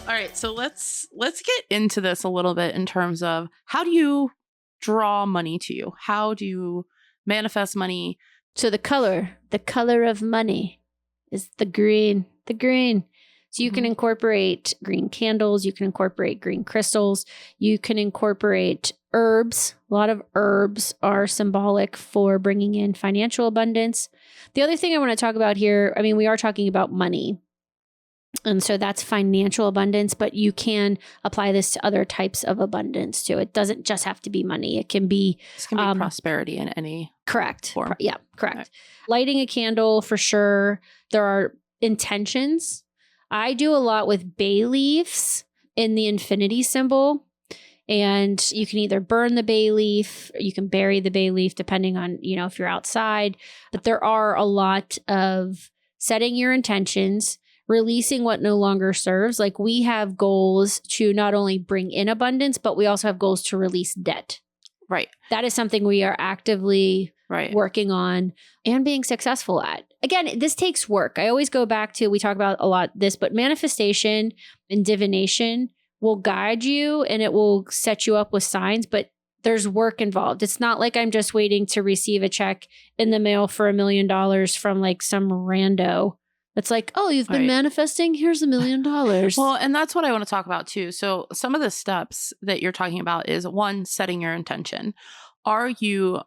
All right, so let's get into this a little bit in terms of how do you draw money to you? How do you manifest money? So the color of money is the green. So you can incorporate green candles, you can incorporate green crystals, you can incorporate herbs. A lot of herbs are symbolic for bringing in financial abundance. The other thing I want to talk about here, I mean, we are talking about money. And so that's financial abundance, but you can apply this to other types of abundance too. It doesn't just have to be money. It can be, prosperity in any correct form. Yeah, correct. Right. Lighting a candle for sure. There are intentions. I do a lot with bay leaves in the infinity symbol. And you can either burn the bay leaf, or you can bury the bay leaf depending on, if you're outside. But there are a lot of setting your intentions, releasing what no longer serves. Like we have goals to not only bring in abundance, but we also have goals to release debt. Right. That is something we are actively working on and being successful at. Again, this takes work. I always go back to, we talk about a lot this, but manifestation and divination will guide you and it will set you up with signs, but there's work involved. It's not like I'm just waiting to receive a check in the mail for $1 million from like some rando. It's like, oh, you've been manifesting? Here's $1 million. Well, and that's what I want to talk about too. So some of the steps that you're talking about is one, setting your intention. Are you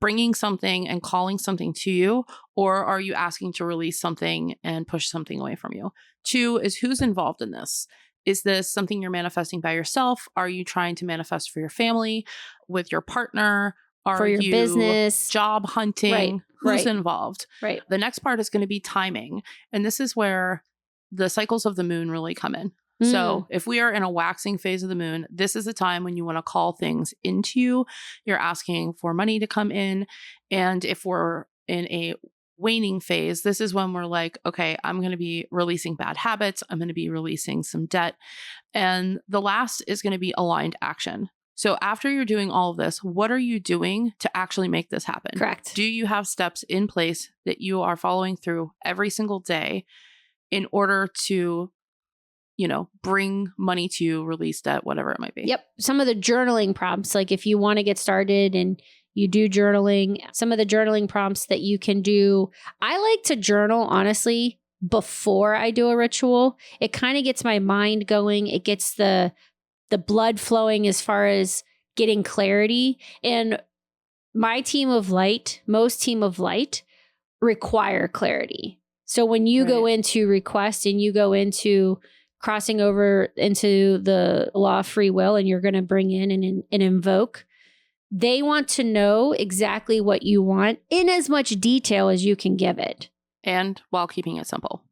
bringing something and calling something to you, or are you asking to release something and push something away from you? Two is who's involved in this? Is this something you're manifesting by yourself? Are you trying to manifest for your family, with your partner? For your business, job hunting? Who's involved? Right. The next part is going to be timing. And this is where the cycles of the moon really come in. So if we are in a waxing phase of the moon, this is the time when you want to call things into you. You're asking for money to come in. And if we're in a waning phase, this is when we're like, okay, I'm going to be releasing bad habits. I'm going to be releasing some debt. And the last is going to be aligned action. So after you're doing all of this, what are you doing to actually make this happen? Correct. Do you have steps in place that you are following through every single day in order to, bring money to you, release debt, whatever it might be? Yep. Some of the journaling prompts, like if you want to get started and you do journaling, some of the journaling prompts that you can do. I like to journal, honestly, before I do a ritual. It kind of gets my mind going. It gets the blood flowing as far as getting clarity. And most team of light require clarity. So when you go into request and you go into crossing over into the law of free will and you're going to bring in and invoke, they want to know exactly what you want in as much detail as you can give it. And while keeping it simple.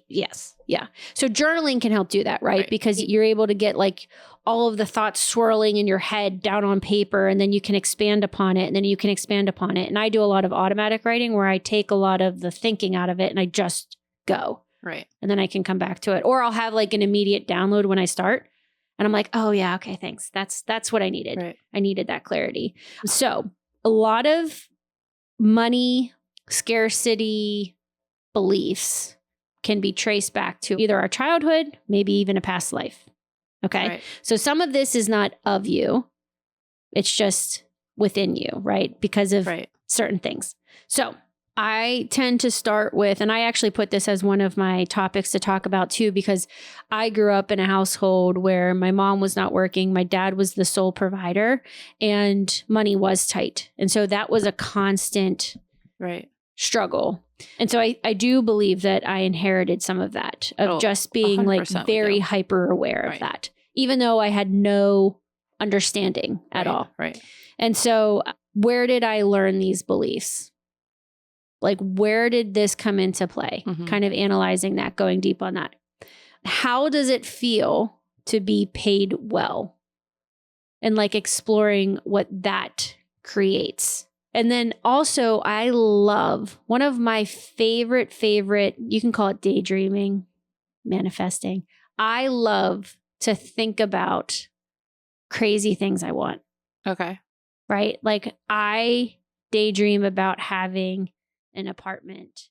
Yes. Yeah. So journaling can help do that, right? Because you're able to get like all of the thoughts swirling in your head down on paper, and then you can expand upon it, and then you can expand upon it. And I do a lot of automatic writing where I take a lot of the thinking out of it and I just go. Right. And then I can come back to it. Or I'll have like an immediate download when I start. And I'm like, oh yeah, okay, thanks. That's what I needed. Right. I needed that clarity. So a lot of money scarcity beliefs can be traced back to either our childhood, maybe even a past life. Okay. Right. So some of this is not of you. It's just within you, right? Because of certain things. So I tend to start with, and I actually put this as one of my topics to talk about too, because I grew up in a household where my mom was not working. My dad was the sole provider and money was tight. And so that was a constant struggle. And so I do believe that I inherited some of that, of just being like very hyper aware of that, even though I had no understanding at all. Right. And so where did I learn these beliefs? Like, where did this come into play? Kind of analyzing that, going deep on that. How does it feel to be paid well? And like exploring what that creates. And then also, I love one of my favorite, you can call it daydreaming, manifesting. I love to think about crazy things I want. Okay. Right? Like I daydream about having an apartment